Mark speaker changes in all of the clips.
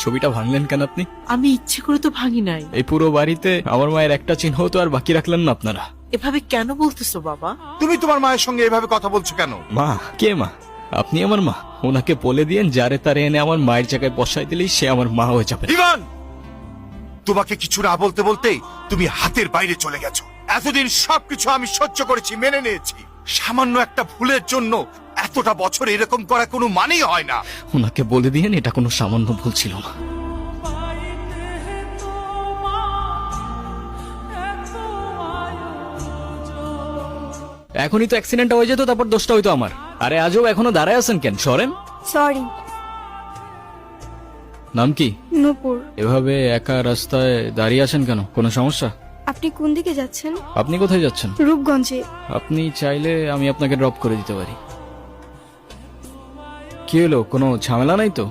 Speaker 1: ছবিটা ভাঙলেন কেন আপনি?
Speaker 2: আমি ইচ্ছে করে তো ভাঙি নাই।
Speaker 1: এই পুরো বাড়িতে আমার মায়ের একটা চিহ্ন তো আর বাকি রাখলেন না আপনারা।
Speaker 2: এভাবে কেন বলতেছো বাবা?
Speaker 3: তুমি তোমার মায়ের সঙ্গে এভাবে কথা বলছো কেন?
Speaker 1: মা? কে মা? আপনি আমার মা। ওনাকে বলে দিয়েন যারে তারে এনে আমার মায়ের জায়গায় বসাই দিলেই সে আমার মা হয়ে যাবে।
Speaker 3: ইভান, তোমাকে কিছু না বলতে বলতেই তুমি হাতের বাইরে চলে গেছো। এতদিন সবকিছু আমি সহ্য করেছি, মেনে নিয়েছি। সামান্য একটা ভুলের জন্য এতটা বছর এরকম করা কোনো মানেই হয় না।
Speaker 1: ওনাকে বলে দিয়েন এটা কোনো সামান্য ভুল ছিল না। এখনই তো অ্যাক্সিডেন্টটা হয়ে যেত, তারপর দোষটা হইতো আমার। আরে আজও এখনো দাঁড়ায় আছেন কেন? সরেন।
Speaker 4: সরি।
Speaker 1: নাম কি?
Speaker 4: নূপুর।
Speaker 1: এভাবে একা রাস্তায় দাঁড়িয়ে আছেন কেন? কোনো সমস্যা?
Speaker 4: আপনি কোন দিকে যাচ্ছেন?
Speaker 1: আপনি কোথায় যাচ্ছেন?
Speaker 4: রূপগঞ্জে।
Speaker 1: আপনি চাইলে আমি আপনাকে ড্রপ করে দিতে পারি। কি হলো, কোনো ঝামেলা নাই তো?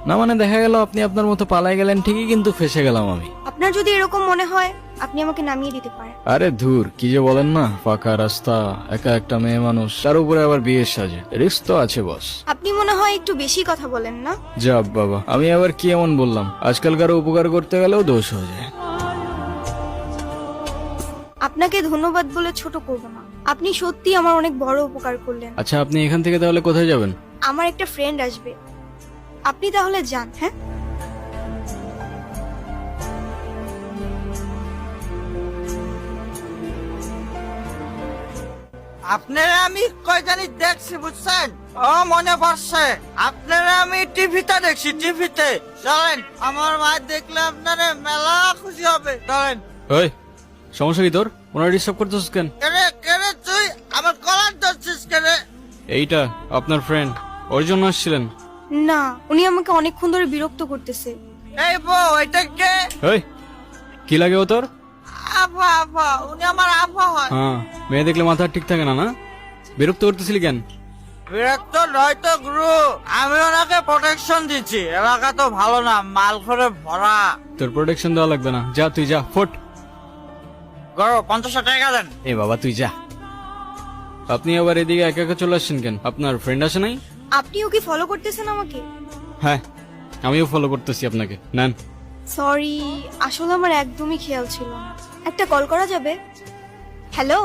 Speaker 1: না মানে দেখা গেল আপনি আপনার মতো পালাই গেলেন ঠিকই, কিন্তু ফেসে গেলাম আমি।
Speaker 4: আপনার যদি এরকম মনে হয় আপনি আমাকে নামিয়ে দিতে পারেন।
Speaker 1: আরে ধুর, কি যে বলেন না। ফাঁকা রাস্তা, একা একটা মেয়ে মানুষ, তার উপরে আবার বিয়ের সাজে, রিস্ক তো আছে বস।
Speaker 4: আপনি মনে হয় একটু বেশি কথা বলেন না?
Speaker 1: যাব বাবা, আমি আবার কি এমন বললাম? আজকাল কারো উপকার করতে গেলেও দোষ হয়ে যায়।
Speaker 4: আপনাকে ধন্যবাদ বলে ছোট করব না। আপনি সত্যি আমার অনেক বড় উপকার করলেন।
Speaker 1: আচ্ছা, আপনি এখান থেকে তাহলে কোথায় যাবেন?
Speaker 4: আমার একটা ফ্রেন্ড আসবে, আপনি তাহলে যান। হ্যাঁ,
Speaker 5: আপনারা আমি কয় জানি দেখছি, বুঝছেন? ও মনে পড়ছে, আপনারা আমি টিভিতে দেখছি, টিভিতে। চলেন, আমার মা দেখলে আপনারা মেলা খুশি হবে। চলেন।
Speaker 1: ওই, সমস্যা কি তোর? ওনারা ডিস্টার্ব করতেছিস কেন?
Speaker 5: কেরে কেরে তুই আমার কলার ধরছিস কেরে?
Speaker 1: এইটা আপনার ফ্রেন্ড, ওর জন্য আসছিলেন?
Speaker 4: না, উনি আমাকে অনেকক্ষণ ধরে বিরক্ত করতেছে।
Speaker 5: এই বউ, এটা কে?
Speaker 1: ওই, কি লাগে ও তোর?
Speaker 5: আফা, আফা, উনি আমার আফা হয়।
Speaker 1: হ্যাঁ, মেয়ে দেখলে মাথা ঠিক থাকে না, না? বিরক্ত করতেছিলি কেন?
Speaker 5: বিরক্ত নয় তো গুরু, আমি ওনাকে প্রোটেকশন দিচ্ছি। এলাকা তো ভালো না, মাল করে ভরা।
Speaker 1: তোর প্রোটেকশন দেওয়া লাগবে না, যা তুই যা, ফোট।
Speaker 5: গরো 50 টাকা দেন।
Speaker 1: এ বাবা তুই যা। আপনি আবার এদিকে একা একা চলে আসছেন কেন? আপনার ফ্রেন্ড আসে নাই?
Speaker 4: আপনিও কি ফলো করতেছেন আমাকে?
Speaker 1: হ্যাঁ, আমিও ফলো করতেছি আপনাকে। নেন।
Speaker 4: সরি, আসলে আমার একদমই খেয়াল ছিল না। একটা কল করা যাবে? হ্যালো,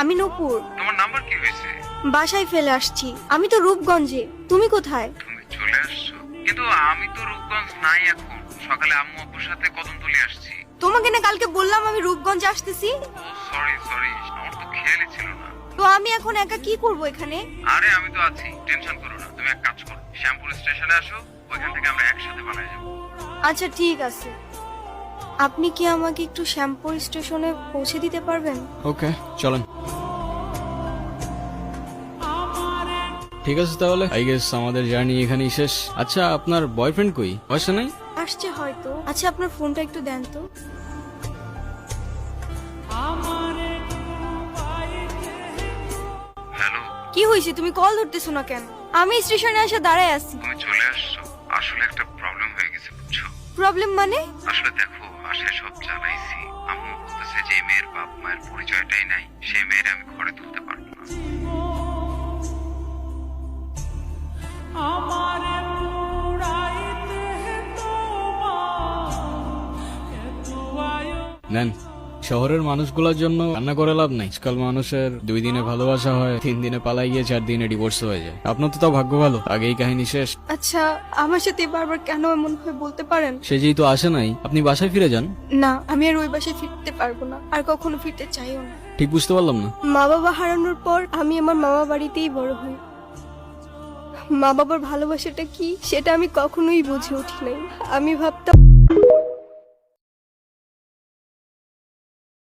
Speaker 4: আমি নূপুর।
Speaker 6: তোমার নাম্বার কি হয়েছে?
Speaker 4: বাসায় ফেলে আসছি। আমি তো রূপগঞ্জে। তুমি কোথায়?
Speaker 6: তুমি চলে আসছো, কিন্তু আমি তো রূপগঞ্জ নাই এখন। সকালে আম্মু আব্বুর সাথে কদমতলী আসছি।
Speaker 4: তোমাকে না কালকে বললাম আমি রূপগঞ্জে আসতেছি।
Speaker 6: ও সরি সরি, আমার তো খেয়ালই ছিল না।
Speaker 4: তো আমি এখন একা কি করব এখানে?
Speaker 6: আরে আমি তো আছি, টেনশন করো না। তুমি এক কাজ করো, শ্যামপুর স্টেশনে আসো, ওইখান থেকে আমরা একসাথে পালাই যাবো।
Speaker 4: আচ্ছা ঠিক আছে। আপনি কি আমাকে একটু শ্যামপুর স্টেশনে পৌঁছে দিতে পারবেন?
Speaker 1: ওকে, চলেন। ঠিক আছে তাহলে, আই গেস আমাদের জার্নি এখানেই শেষ। আচ্ছা, আপনার বয়ফ্রেন্ড কই? আসে নাই?
Speaker 4: আসছে হয়তো। আচ্ছা, আপনার ফোনটা একটু দেন তো।
Speaker 6: হ্যালো,
Speaker 4: কি হয়েছে, তুমি কল ধরতেছো না কেন? আমি স্টেশনে এসে দাঁড়ায় আছি।
Speaker 6: তুমি চলে আসছো। আসলে একটা প্রবলেম হয়ে গেছে, বুঝছো?
Speaker 4: প্রবলেম মানে?
Speaker 6: আসলে দেখো, বাসায় সব জানাইছি। আম্মু বলতেছে যে মেয়ের বাপ মায়ের পরিচয়টাই নাই, সেই মেয়ের আমি ঘরে তুলতে পারবো না।
Speaker 1: নেন। শহরের মানুষগুলোর জন্য রান্না করে লাভ নাই। আজকাল মানুষের 2 দিনে ভালোবাসা হয়, 3 দিনে পালাই গিয়ে 4 দিনে ডিভোর্স হয়ে যায়। আপনার তো তাও ভাগ্য ভালো, আগেই কাহিনী শেষ।
Speaker 4: আচ্ছা, আমার সাথে বারবার কেন এমন ভাবে বলতে পারেন?
Speaker 1: সে যেহেতু আসে নাই, আপনি বাসায় ফিরে যান।
Speaker 4: না, আমি আর ওই বাসায় ফিরতে পারবো না, আর কখনো ফিরতে চাইও না।
Speaker 1: ঠিক বুঝতে পারলাম না।
Speaker 4: মা বাবা হারানোর পর আমি আমার মামা বাড়িতেই বড় হই। মা বাবার ভালোবাসাটা কি সেটা আমি কখনোই বুঝে উঠি নাই। আমি ভাবতাম